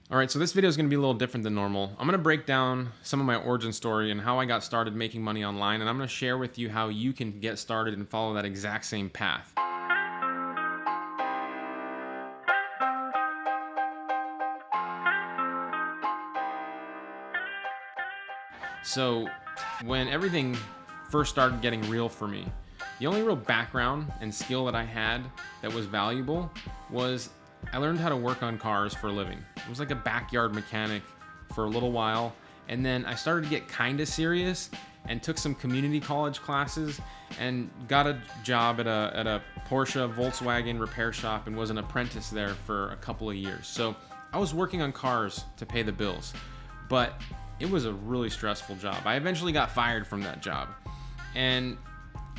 All right, so this video is going to be a little different than normal. I'm going to break down some of my origin story and how I got started making money online, and I'm going to share with you how you can get started and follow that exact same path. So when everything first started getting real for me, the only real background and skill that I had that was valuable was I learned how to work on cars for a living. It was like a backyard mechanic for a little while. And then I started to get kind of serious and took some community college classes and got a job at a Porsche Volkswagen repair shop and was an apprentice there for a couple of years. So I was working on cars to pay the bills, but it was a really stressful job. I eventually got fired from that job, and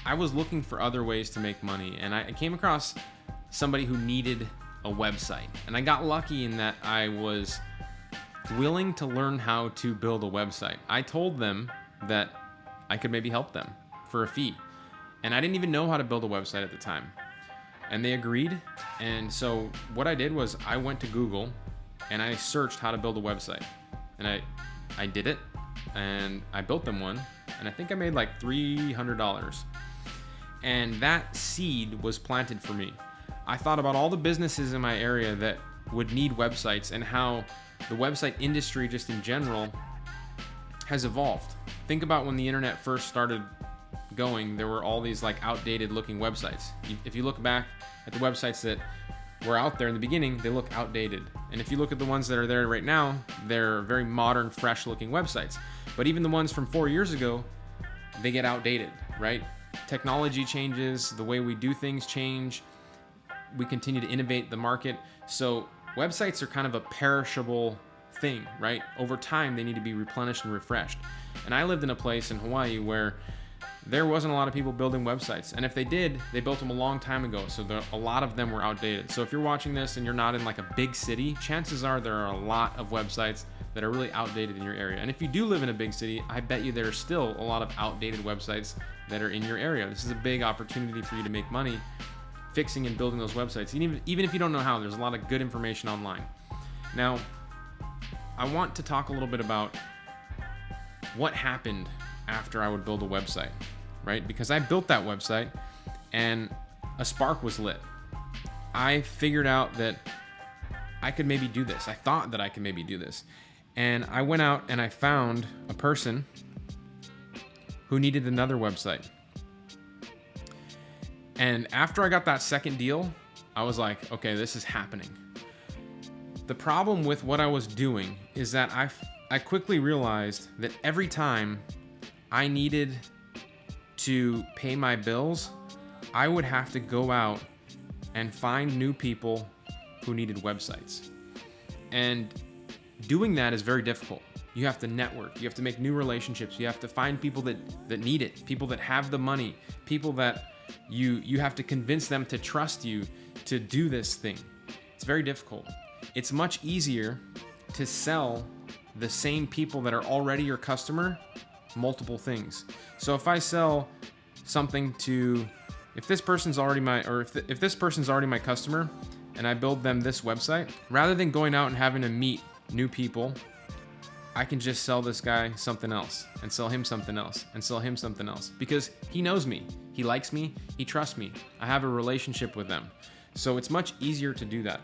I was looking for other ways to make money, and I came across somebody who needed a website, and I got lucky in that I was willing to learn how to build a website. I told them that I could maybe help them for a fee, and I didn't even know how to build a website at the time, and they agreed. And so what I did was I went to Google and I searched how to build a website, and I did it, and I built them one, and I think I made like $300. And that seed was planted for me. I thought about all the businesses in my area that would need websites and how the website industry just in general has evolved. Think about when the internet first started going, there were all these like outdated looking websites. If you look back at the websites that were out there in the beginning, they look outdated. And if you look at the ones that are there right now, they're very modern, fresh looking websites. But even the ones from 4 years ago, they get outdated, right? Technology changes, the way we do things change. We continue to innovate the market. So websites are kind of a perishable thing, right? Over time, they need to be replenished and refreshed. And I lived in a place in Hawaii where there wasn't a lot of people building websites. And if they did, they built them a long time ago. So a lot of them were outdated. So if you're watching this and you're not in like a big city, chances are there are a lot of websites that are really outdated in your area. And if you do live in a big city, I bet you there are still a lot of outdated websites that are in your area. This is a big opportunity for you to make money fixing and building those websites. Even if you don't know how, there's a lot of good information online. Now, I want to talk a little bit about what happened after I would build a website, right? Because I built that website and a spark was lit. I figured out that I could maybe do this. I thought that I could maybe do this. And I went out and I found a person who needed another website. And after I got that second deal, I was like, okay, this is happening. The problem with what I was doing is that I quickly realized that every time I needed to pay my bills, I would have to go out and find new people who needed websites. And doing that is very difficult. You have to network, you have to make new relationships, you have to find people that need it, people that have the money, people that you have to convince them to trust you to do this thing. It's very difficult. It's much easier to sell the same people that are already your customer multiple things. So if I sell something to, if this person's already if this person's already my customer and I build them this website, rather than going out and having to meet new people, I can just sell this guy something else and sell him something else and sell him something else because he knows me, he likes me, he trusts me. I have a relationship with them. So it's much easier to do that.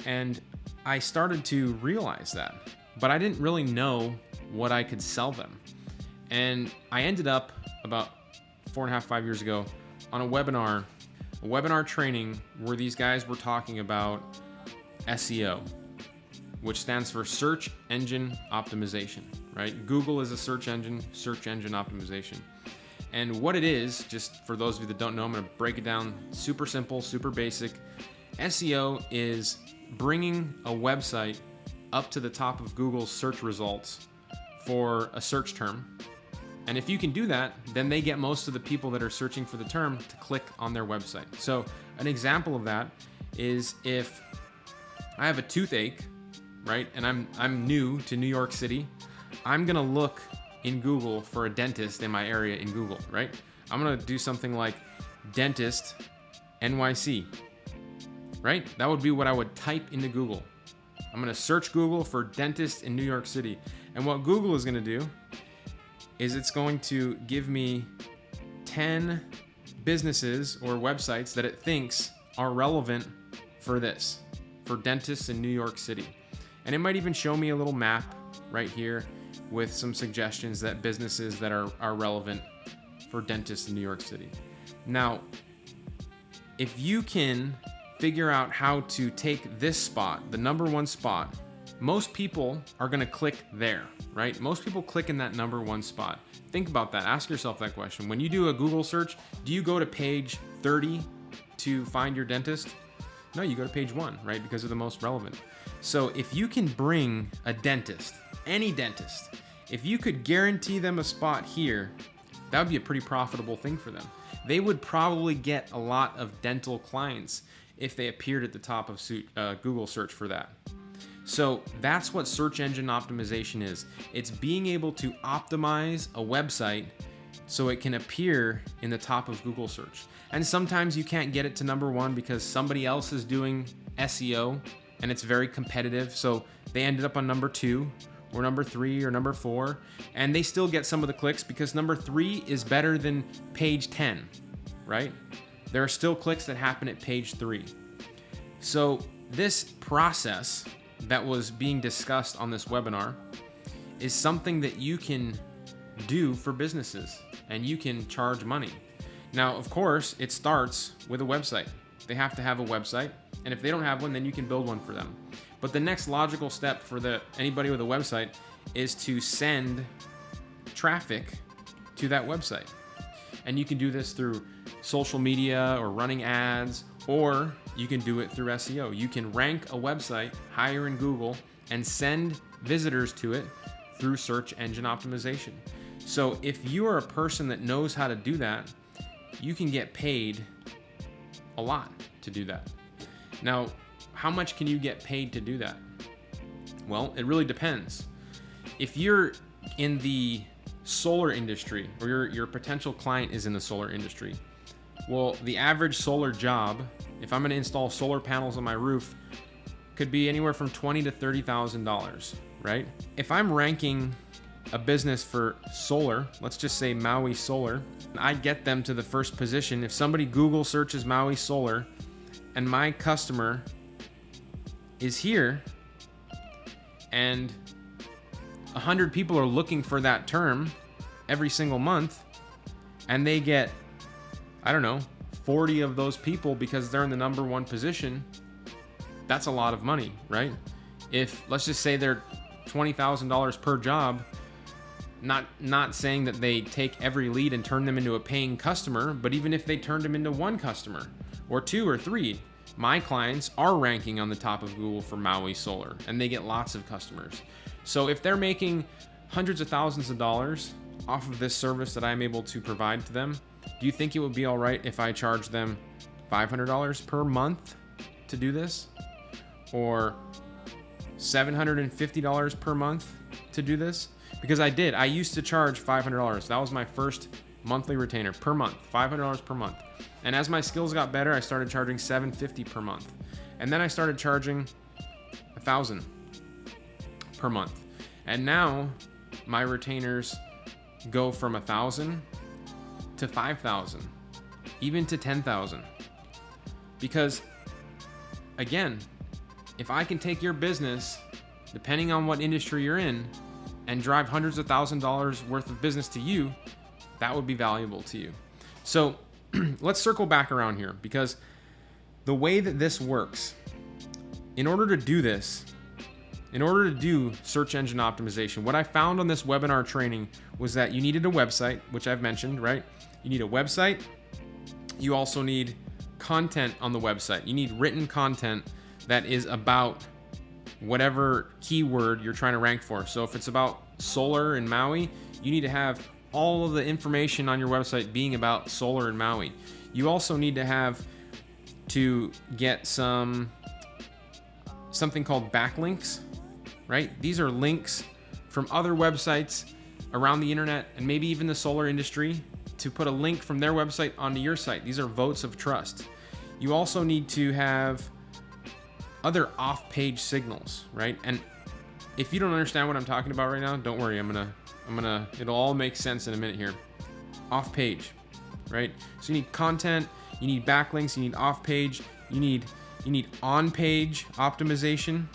And I started to realize that, but I didn't really know what I could sell them. And I ended up about 4.5, 5 years ago on a webinar training where these guys were talking about SEO, which stands for search engine optimization, right? Google is a search engine optimization. And what it is, just for those of you that don't know, I'm gonna break it down super simple, super basic. SEO is bringing a website up to the top of Google's search results for a search term. And if you can do that, then they get most of the people that are searching for the term to click on their website. So an example of that is if I have a toothache, right? And I'm new to New York City, I'm gonna look in Google for a dentist in my area in Google, right? I'm gonna do something like dentist NYC, right? That would be what I would type into Google. I'm going to search Google for dentist in New York City. And what Google is going to do is it's going to give me 10 businesses or websites that it thinks are relevant for this, for dentists in New York City. And it might even show me a little map right here with some suggestions that businesses that are relevant for dentists in New York City. Now, if you can figure out how to take this spot, the number one spot, most people are going to click there, right? Most people click in that number one spot. Think about that. Ask yourself that question. When you do a Google search, do you go to page 30 to find your dentist? No, you go to page 1, right? Because they're the most relevant. So if you can bring a dentist, any dentist, if you could guarantee them a spot here, that would be a pretty profitable thing for them. They would probably get a lot of dental clients if they appeared at the top of Google search for that. So that's what search engine optimization is. It's being able to optimize a website so it can appear in the top of Google search. And sometimes you can't get it to number 1 because somebody else is doing SEO and it's very competitive. So they ended up on number 2 or number 3 or number 4, and they still get some of the clicks because number 3 is better than page 10, right? There are still clicks that happen at page 3. So this process that was being discussed on this webinar is something that you can do for businesses and you can charge money. Now, of course, it starts with a website. They have to have a website, and if they don't have one, then you can build one for them. But the next logical step for anybody with a website is to send traffic to that website. And you can do this through social media or running ads, or you can do it through SEO. You can rank a website higher in Google and send visitors to it through search engine optimization. So if you are a person that knows how to do that, you can get paid a lot to do that. Now, how much can you get paid to do that? Well, it really depends. If you're in the solar industry, or your potential client is in the solar industry, well, the average solar job, if I'm going to install solar panels on my roof, could be anywhere from $20,000 to $30,000, right? If I'm ranking a business for solar, let's just say Maui Solar, I get them to the first position. If somebody Google searches Maui Solar and my customer is here and 100 people are looking for that term every single month, and they get, I don't know, 40 of those people because they're in the number 1 position, that's a lot of money, right? If, let's just say they're $20,000 per job, not saying that they take every lead and turn them into a paying customer, but even if they turned them into 1 customer or 2 or 3, my clients are ranking on the top of Google for Maui Solar, and they get lots of customers. So if they're making hundreds of thousands of dollars off of this service that I'm able to provide to them, do you think it would be all right if I charge them $500 per month to do this? Or $750 per month to do this? Because I used to charge $500. That was my first monthly retainer per month, $500 per month. And as my skills got better, I started charging $750 per month. And then I started charging $1,000 per month. And now my retainers go from $1,000 to $5,000, even to $10,000. Because again, if I can take your business, depending on what industry you're in, and drive hundreds of $1,000s worth of business to you, that would be valuable to you. So let's circle back around here, because the way that this works, in order to do this, in order to do search engine optimization, what I found on this webinar training was that you needed a website, which I've mentioned, right? You need a website. You also need content on the website. You need written content that is about whatever keyword you're trying to rank for. So if it's about solar in Maui, you need to have all of the information on your website being about solar in Maui. You also need to get something called backlinks, right? These are links from other websites around the internet and maybe even the solar industry to put a link from their website onto your site. These are votes of trust. You also need to have other off-page signals, right? And if you don't understand what I'm talking about right now, don't worry. It'll all make sense in a minute here. Off-page, right? So you need content, you need backlinks, you need off-page, you need on-page optimization.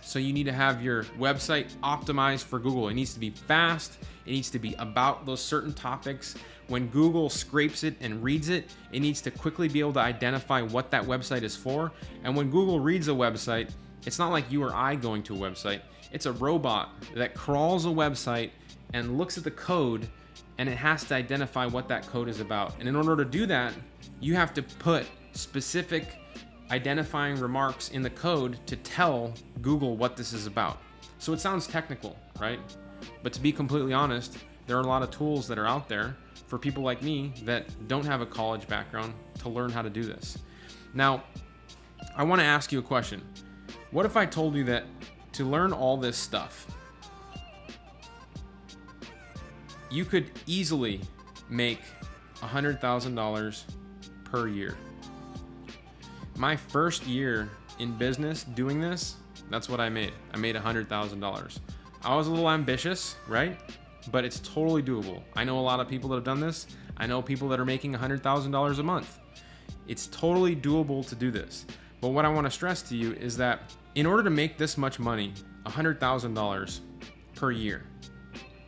So you need to have your website optimized for Google. It needs to be fast. It needs to be about those certain topics. When Google scrapes it and reads it, it needs to quickly be able to identify what that website is for. And when Google reads a website, it's not like you or I going to a website. It's a robot that crawls a website and looks at the code, and it has to identify what that code is about. And in order to do that, you have to put specific identifying remarks in the code to tell Google what this is about. So it sounds technical, right? But to be completely honest, there are a lot of tools that are out there for people like me that don't have a college background to learn how to do this. Now, I want to ask you a question. What if I told you that to learn all this stuff, you could easily make $100,000 per year? My first year in business doing this, that's what I made. I made $100,000. I was a little ambitious, right? But it's totally doable. I know a lot of people that have done this. I know people that are making $100,000 a month. It's totally doable to do this. But what I want to stress to you is that in order to make this much money, $100,000 per year,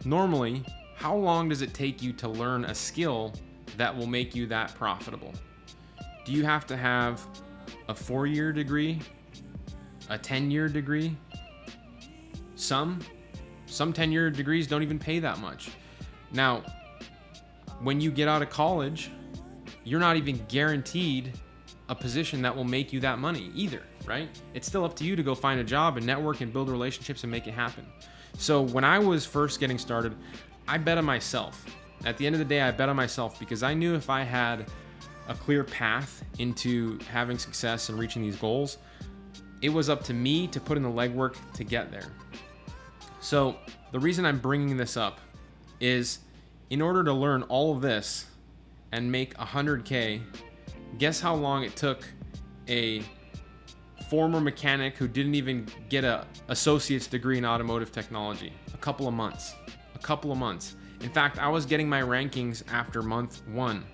normally, how long does it take you to learn a skill that will make you that profitable? Do you have to have a 4-year degree, a 10-year degree? Some 10-year degrees don't even pay that much. Now, when you get out of college, you're not even guaranteed a position that will make you that money either, right? It's still up to you to go find a job and network and build relationships and make it happen. So when I was first getting started, I bet on myself. At the end of the day, I bet on myself because I knew if I had a clear path into having success and reaching these goals, it was up to me to put in the legwork to get there. So the reason I'm bringing this up is in order to learn all of this and make 100K, guess how long it took a former mechanic who didn't even get a associate's degree in automotive technology? A couple of months. In fact, I was getting my rankings after month 1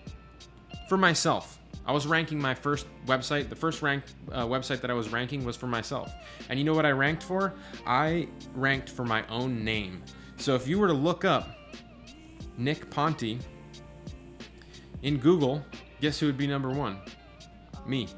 for myself. I was ranking my first website. The first ranked website that I was ranking was for myself. And you know what I ranked for? I ranked for my own name. So if you were to look up Nick Ponte in Google, guess who would be number 1? Me.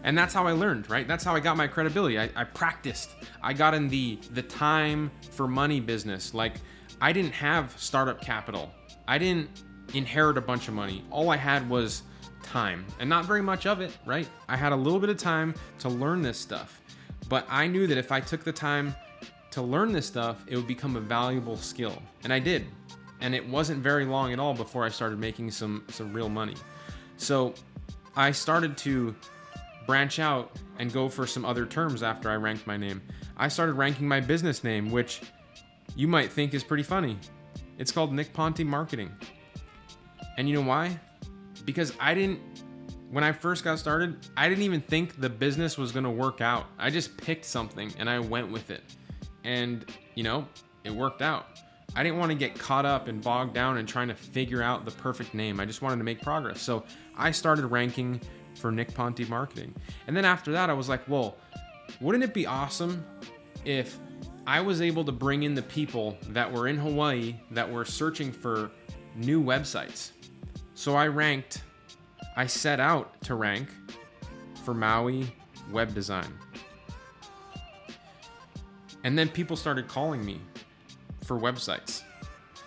And that's how I learned, right? That's how I got my credibility. I practiced. I got in the time for money business. Like, I didn't have startup capital. I didn't inherit a bunch of money. All I had was time, and not very much of it, right? I had a little bit of time to learn this stuff, but I knew that if I took the time to learn this stuff, it would become a valuable skill, and I did. And it wasn't very long at all before I started making some real money. So I started to branch out and go for some other terms after I ranked my name. I started ranking my business name, which you might think is pretty funny. It's called Nick Ponte Marketing. And you know why? Because when I first got started, I didn't even think the business was gonna work out. I just picked something and I went with it. And, it worked out. I didn't want to get caught up and bogged down and trying to figure out the perfect name. I just wanted to make progress. So I started ranking for Nick Ponte Marketing. And then after that, I was like, well, wouldn't it be awesome if I was able to bring in the people that were in Hawaii that were searching for new websites? So I set out to rank for Maui web design. And then people started calling me for websites.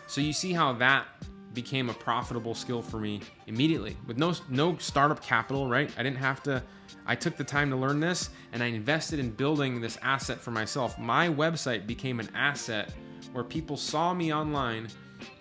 So you see how that became a profitable skill for me immediately with no startup capital, right? I took the time to learn this and I invested in building this asset for myself. My website became an asset where people saw me online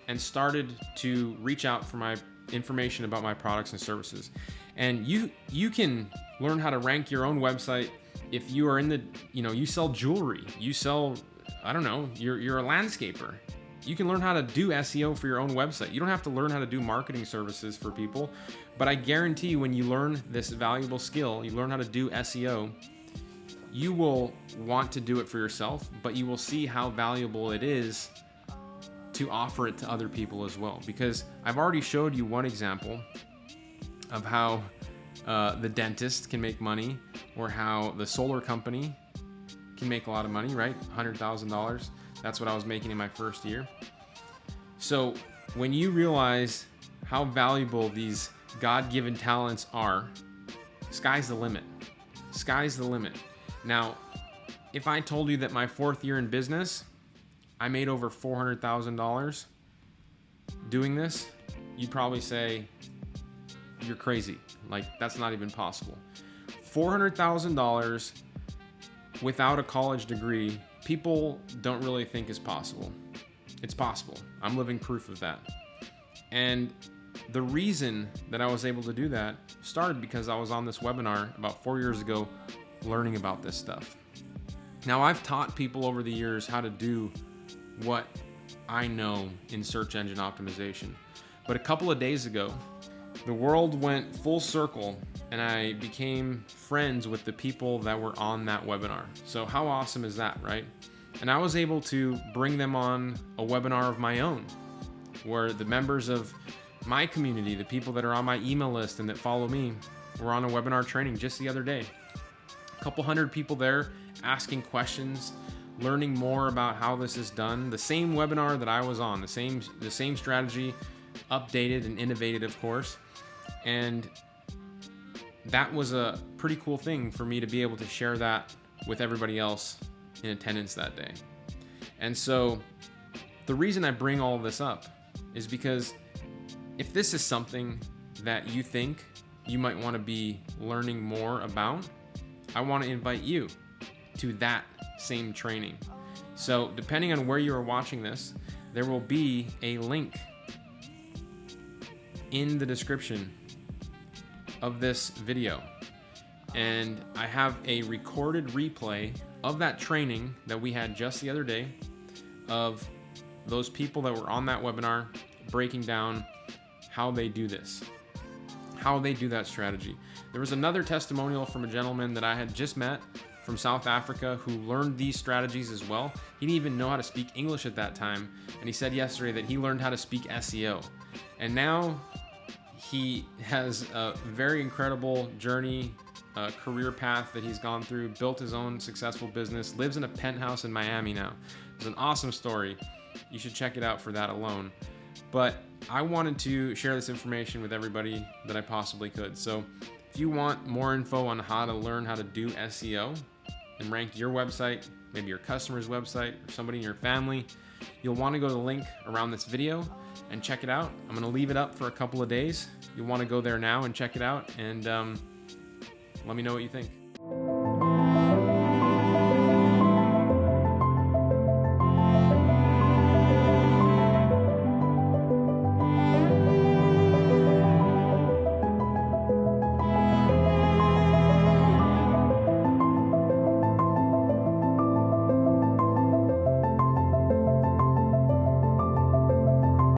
and started to reach out for my information about my products and services. And you can learn how to rank your own website if you are in you sell jewelry, you sell, I don't know, you're a landscaper. You can learn how to do SEO for your own website. You don't have to learn how to do marketing services for people, but I guarantee you when you learn this valuable skill, you learn how to do SEO, you will want to do it for yourself, but you will see how valuable it is to offer it to other people as well. Because I've already showed you one example of how the dentist can make money, or how the solar company can make a lot of money, right? $100,000. That's what I was making in my first year. So when you realize how valuable these God-given talents are, sky's the limit. Sky's the limit. Now, if I told you that my 4th year in business, I made over $400,000 doing this, you'd probably say, you're crazy. Like, that's not even possible. $400,000 without a college degree, people don't really think is possible. It's possible. I'm living proof of that. And the reason that I was able to do that started because I was on this webinar about 4 years ago learning about this stuff. Now, I've taught people over the years how to do what I know in search engine optimization. But a couple of days ago, the world went full circle and I became friends with the people that were on that webinar. So how awesome is that, right? And I was able to bring them on a webinar of my own, where the members of my community, the people that are on my email list and that follow me, were on a webinar training just the other day. A couple hundred people there asking questions, learning more about how this is done. The same webinar that I was on, the same strategy, updated and innovated, of course. And that was a pretty cool thing for me to be able to share that with everybody else in attendance that day. And so the reason I bring all of this up is because if this is something that you think you might want to be learning more about, I want to invite you to that same training. So depending on where you are watching this, there will be a link in the description of this video. And I have a recorded replay of that training that we had just the other day of those people that were on that webinar breaking down how they do this, how they do that strategy. There was another testimonial from a gentleman that I had just met from South Africa who learned these strategies as well. He didn't even know how to speak English at that time. And he said yesterday that he learned how to speak SEO. And now he has a very incredible journey, career path that he's gone through, built his own successful business, lives in a penthouse in Miami now. It's an awesome story. You should check it out for that alone. But I wanted to share this information with everybody that I possibly could. So if you want more info on how to learn how to do SEO and rank your website, maybe your customer's website or somebody in your family, you'll want to go to the link around this video and check it out. I'm going to leave it up for a couple of days. You'll want to go there now and check it out, and let me know what you think.